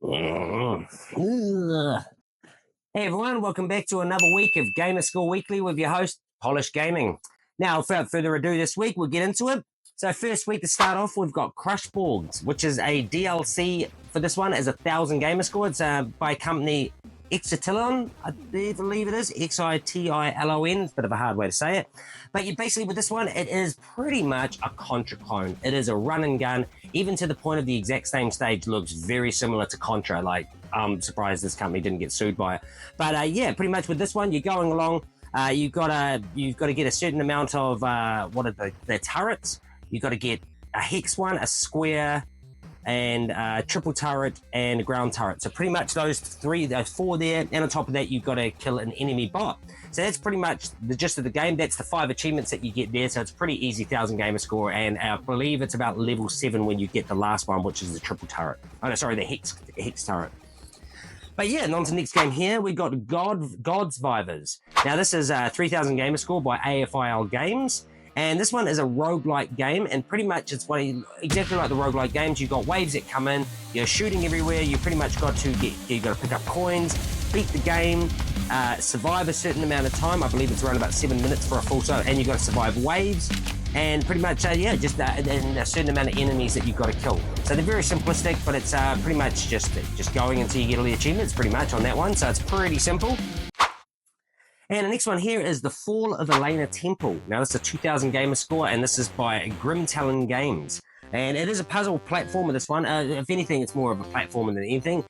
Hey everyone, welcome back to another week of Gamerscore Weekly with your host, Polish Gaming. Now, without further ado, this week we'll get into it. So first week to start off, we've got Crushboards, which is a DLC for this one, is 1,000 Gamerscore. It's by company Xitilon, I believe it is, Xitilon. It's a bit of a hard way to say it. But basically with this one, it is pretty much a Contra clone. It is a run and gun, even to the point of the exact same stage looks very similar to Contra. Like, I'm surprised this company didn't get sued by it. But yeah, pretty much with this one, you're going along, you've got to get a certain amount of, what are the turrets? You've got to get a hex one, a square, and a triple turret and a ground turret. So pretty much those four there, and on top of that, you've got to kill an enemy bot. So that's pretty much the gist of the game. That's the 5 achievements that you get there. So it's pretty easy 1,000 Gamerscore, and I believe it's about level 7 when you get the last one, which is the triple turret. Oh no, sorry, the hex turret. But yeah, on to the next game here, we got God's Vivers. Now this is 3,000 Gamerscore by AFIL Games. And this one is a roguelike game, and pretty much it's exactly like the roguelike games. You've got waves that come in, you're shooting everywhere, you pretty much got to pick up coins, beat the game, survive a certain amount of time. I believe it's around about 7 minutes for a full solo, and you've got to survive waves, and pretty much, yeah, just and a certain amount of enemies that you've got to kill. So they're very simplistic, but it's pretty much just going until you get all the achievements pretty much on that one, so it's pretty simple. And the next one here is The Fall of Elena Temple. Now, this is a 2,000 Gamerscore, and this is by Grimtalon Games. And it is a puzzle platformer, this one. If anything, it's more of a platformer than anything.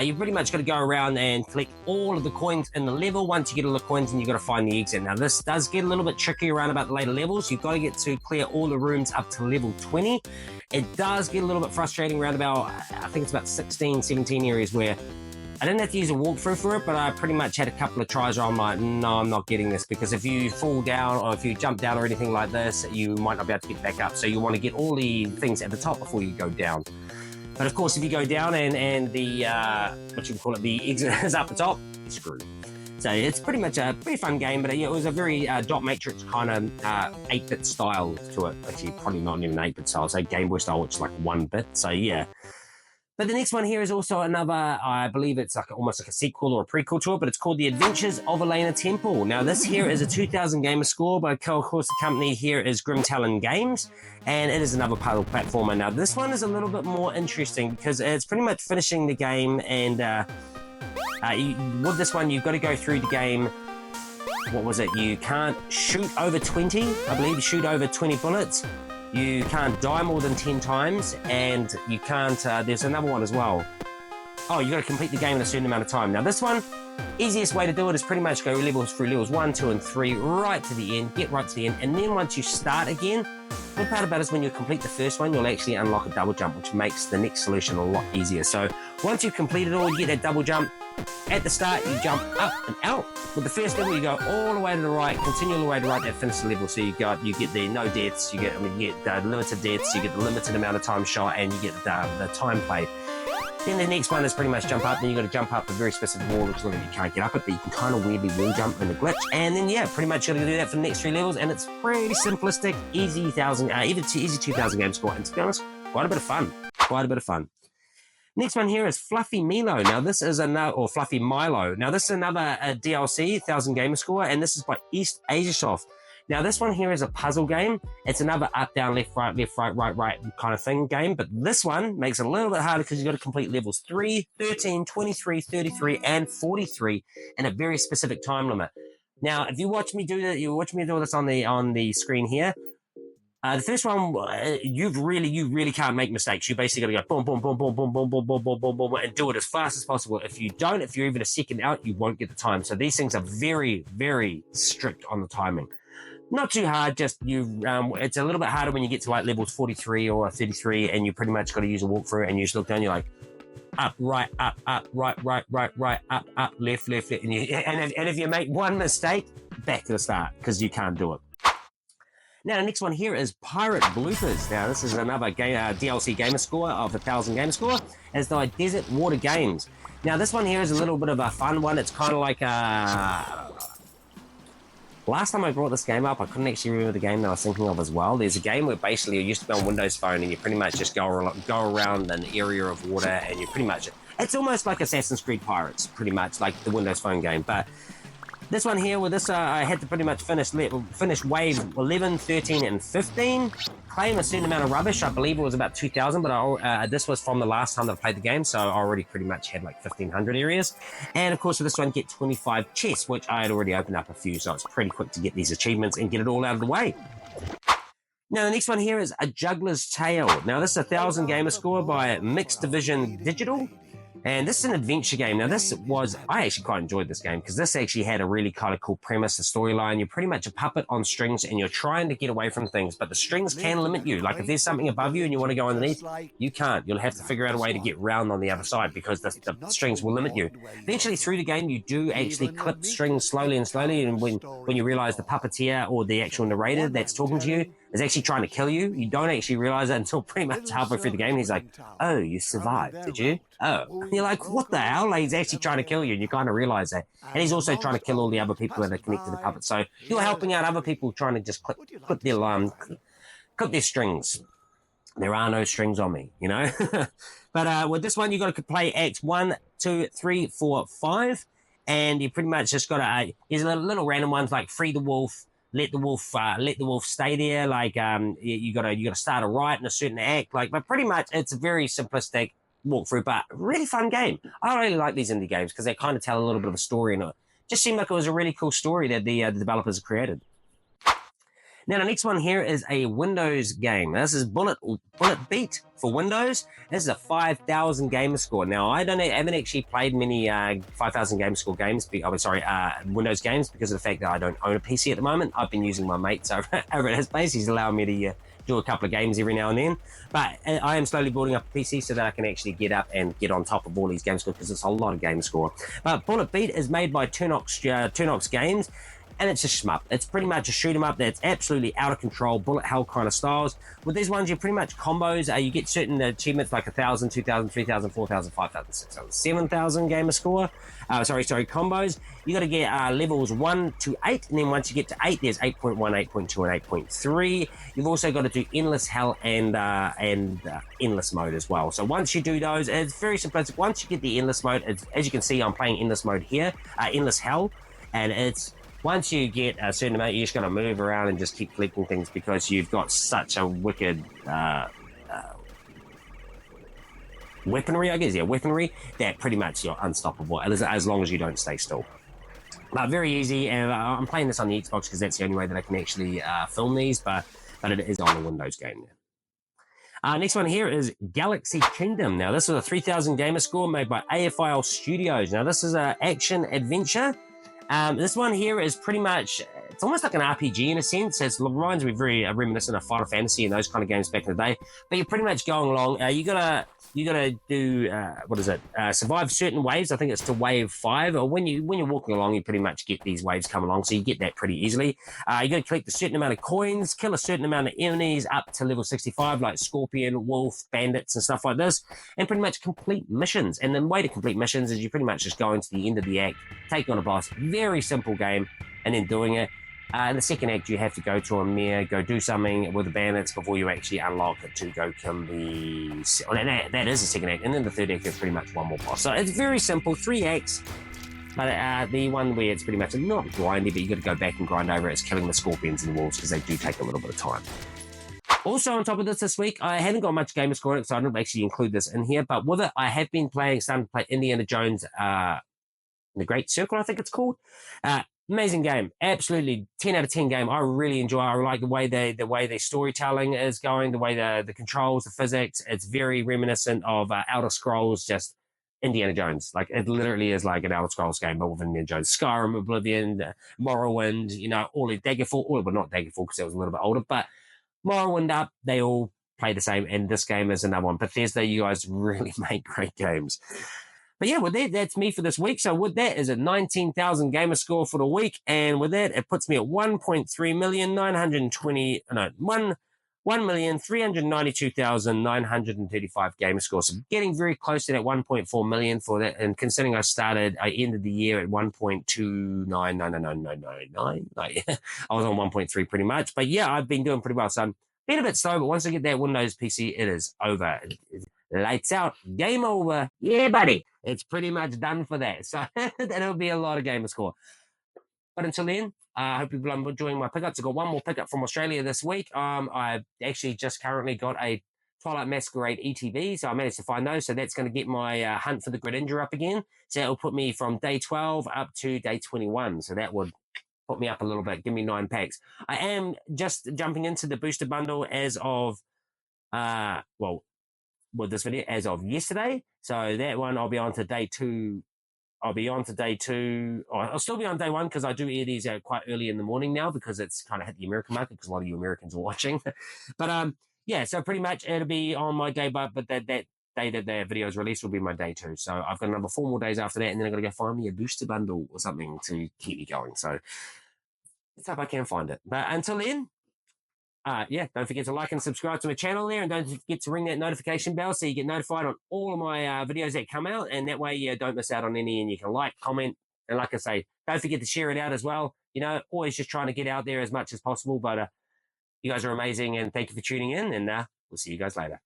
You pretty much got to go around and collect all of the coins in the level. Once you get all the coins, and you've got to find the exit. Now, this does get a little bit tricky around about the later levels. You've got to get to clear all the rooms up to level 20. It does get a little bit frustrating around about, I think it's about 16, 17 areas where I didn't have to use a walkthrough for it, but I pretty much had a couple of tries where I'm like, no, I'm not getting this, because if you fall down or if you jump down or anything like this, you might not be able to get back up. So you want to get all the things at the top before you go down. But of course, if you go down and the, the exit is up the top, you're screwed. So it's pretty much a pretty fun game, but yeah, it was a very dot matrix kind of 8-bit style to it. Actually, probably not even 8-bit style, so Game Boy style, which is like 1-bit. So yeah. But the next one here is also another, I believe it's like almost like a sequel or a prequel to it, but it's called The Adventures of Elena Temple. Now this here is a 2,000 Gamerscore, but of course the company here is Grimtalon Games, and it is another puzzle platformer. Now this one is a little bit more interesting because it's pretty much finishing the game, and with this one you've got to go through the game. What was it? You can't shoot over 20, I believe you shoot over 20 bullets. You can't die more than 10 times, and you can't, there's another one as well. Oh, you got to complete the game in a certain amount of time. Now this one, easiest way to do it is pretty much go through levels 1, 2, and 3, right to the end, get right to the end, and then once you start again, the part about it is when you complete the first one, you'll actually unlock a double jump, which makes the next solution a lot easier. So once you've completed it all, you get that double jump. At the start, you jump up and out. With the first level, you go all the way to the right, continue all the way to the right, that finish the level. So you get the no deaths, you get limited deaths, you get the limited amount of time shot, and you get the time played. Then the next one is pretty much jump up, then you got to jump up a very specific wall, which you can't get up it, but you can kind of weirdly wall jump in a glitch. And then yeah, pretty much you got to do that for the next 3 levels, and it's pretty simplistic, easy 2,000 Gamerscore, and to be honest, quite a bit of fun. Next one here is Fluffy Milo. Now this is Fluffy Milo. Now this is another DLC, 1,000 Gamerscore, and this is by East Asiasoft. Now this one here is a puzzle game. It's another up, down, left, right, right kind of thing game, but this one makes it a little bit harder because you've got to complete levels 3, 13, 23, 33, and 43 in a very specific time limit. Now, if you watch me do this on the screen here. The first one, you really can't make mistakes. You basically got to go boom, boom, boom, boom, boom, boom, boom, boom, boom, boom, and do it as fast as possible. If you're even a second out, you won't get the time. So these things are very, very strict on the timing. Not too hard, just it's a little bit harder when you get to like levels 43 or 33, and you pretty much got to use a walkthrough, and you just look down, you're like, up, right, up, right, up, left, and if you make one mistake, back to the start, because you can't do it. Now, the next one here is Pirate Bloopers. Now, this is another DLC Gamerscore of 1,000 Gamerscore. It's the Desert Water Games. Now, this one here is a little bit of a fun one. It's kind of like last time I brought this game up, I couldn't actually remember the game that I was thinking of as well. There's a game where basically it used to be on Windows Phone, and you pretty much just go around an area of water, and you pretty much... It's almost like Assassin's Creed Pirates, pretty much, like the Windows Phone game. But this one here, with this, I had to pretty much finish wave 11, 13, and 15. Claim a certain amount of rubbish. I believe it was about 2,000, but this was from the last time that I played the game, so I already pretty much had like 1,500 areas. And of course, for this one, get 25 chests, which I had already opened up a few, so it's pretty quick to get these achievements and get it all out of the way. Now, the next one here is A Juggler's Tale. Now, this is 1,000 gamer score by Mixed Division Digital. And this is an adventure game. Now, I actually quite enjoyed this game because this actually had a really kind of cool premise, a storyline. You're pretty much a puppet on strings and you're trying to get away from things, but the strings can limit you. Like if there's something above you and you want to go underneath, you can't. You'll have to figure out a way to get round on the other side because the strings will limit you. Eventually through the game, you do actually clip strings slowly and slowly. And when you realize the puppeteer or the actual narrator that's talking to you is actually trying to kill you, you don't actually realize that until pretty much halfway through the game. He's like, oh, you survived, did you? Oh. And you're like, what the hell? Like, he's actually trying to kill you, and you kind of realize that. And he's also trying to kill all the other people that are connected to the puppet. So you're helping out other people trying to just clip their strings. There are no strings on me, you know? But with this one, you've got to play acts 1, 2, 3, 4, 5. And you pretty much just got to, there's little random ones like free the wolf, let the wolf stay there. Like you gotta start a riot in a certain act. Like, but pretty much it's a very simplistic walkthrough, but really fun game. I really like these indie games because they kind of tell a little bit of a story, and it just seemed like it was a really cool story that the developers created. Now, the next one here is a Windows game. This is Bullet Beat for Windows. This is a 5,000 gamer score. Now, I haven't actually played many 5,000 gamer score games. Windows games because of the fact that I don't own a PC at the moment. I've been using my mate's over at his place. He's allowing me to do a couple of games every now and then. But I am slowly building up a PC so that I can actually get up and get on top of all these game scores because it's a lot of game score. But Bullet Beat is made by Turnox Games. And it's a shmup. It's pretty much a shoot 'em up that's absolutely out of control, bullet hell kind of styles. With these ones, you're pretty much combos. You get certain achievements like 1,000, 2,000, 3,000, 4,000, 5,000, 6,000, 7,000 gamer score. Combos. You got to get levels 1 to 8, and then once you get to 8, there's 8.1, 8.2, and 8.3. You've also got to do endless hell and endless mode as well. So once you do those, it's very simplistic. Once you get the endless mode, as you can see, I'm playing endless mode here, endless hell, and it's. Once you get a certain amount, you're just going to move around and just keep collecting things because you've got such a wicked weaponry, weaponry, that pretty much you're unstoppable as long as you don't stay still. But very easy, and I'm playing this on the Xbox because that's the only way that I can actually film these, but it is on a Windows game now. Next one here is Galaxy Kingdom. Now, this is a 3,000 gamer score made by AFIL Studios. Now, this is an action adventure. This one here is pretty much, it's almost like an RPG in a sense. It reminds me very reminiscent of Final Fantasy and those kind of games back in the day. But you're pretty much going along. You gotta do survive certain waves. I think it's to wave 5. Or when you're walking along, you pretty much get these waves come along, so you get that pretty easily. You got to collect a certain amount of coins, kill a certain amount of enemies up to level 65, like Scorpion, Wolf, Bandits, and stuff like this, and pretty much complete missions. And the way to complete missions is you pretty much just go into the end of the act, take on a boss. Very simple game, and then doing it. In the second act, you have to go to a mere, go do something with the bandits before you actually unlock it to go kill that is the second act. And then the third act is pretty much one more boss. So it's very simple, 3 acts. But the one where it's pretty much not grindy, but you got to go back and grind over it, is killing the scorpions and the wolves because they do take a little bit of time. Also, on top of this week, I haven't got much gamer score in it, so I didn't actually include this in here. But with it, I have been starting to play Indiana Jones, The Great Circle, I think it's called. Amazing game, absolutely 10 out of 10 game. I really enjoy it. I like the way the storytelling is going, the way the controls, the physics. It's very reminiscent of Elder Scrolls, just Indiana Jones. Like it literally is like an Elder Scrolls game, but with Indiana Jones. Skyrim, Oblivion, Morrowind, all of Daggerfall, but not Daggerfall because it was a little bit older, but Morrowind up, they all play the same, and this game is another one. Bethesda, you guys really make great games. But yeah, with that's me for this week. So with that is a 19,000 gamer score for the week. And with that, it puts me at 1,392,935 gamer scores. So getting very close to that 1.4 million for that. And considering I ended the year at 1.2999999. I was on 1.3 pretty much. But yeah, I've been doing pretty well. So I'm been a bit slow, but once I get that Windows PC, it is over. lights out, game over. Yeah, buddy. It's pretty much done for that. So that'll be a lot of Gamerscore. But until then, I hope you've been enjoying my pickups. I've got one more pickup from Australia this week. I've actually just currently got a Twilight Masquerade ETB, so I managed to find those. So that's going to get my hunt for the Greninja up again. So it'll put me from day 12 up to day 21. So that would put me up a little bit, give me 9 packs. I am just jumping into the booster bundle as of, with this video, as of yesterday. So that one, I'll be on to day 2. I'll be on to day 2. I'll still be on day 1 because I do air these out quite early in the morning now because it's kind of hit the American market because a lot of you Americans are watching. But yeah, so pretty much it'll be on my day, but that day that the video is released will be my day 2. So I've got another 4 more days after that, and then I'm going to go find me a booster bundle or something to keep me going. So let's hope I can find it. But until then, yeah, don't forget to like and subscribe to my channel there, and don't forget to ring that notification bell so you get notified on all of my videos that come out, and that way you don't miss out on any, and you can like, comment, and like I say, don't forget to share it out as well. You know, always just trying to get out there as much as possible, but you guys are amazing, and thank you for tuning in, and we'll see you guys later.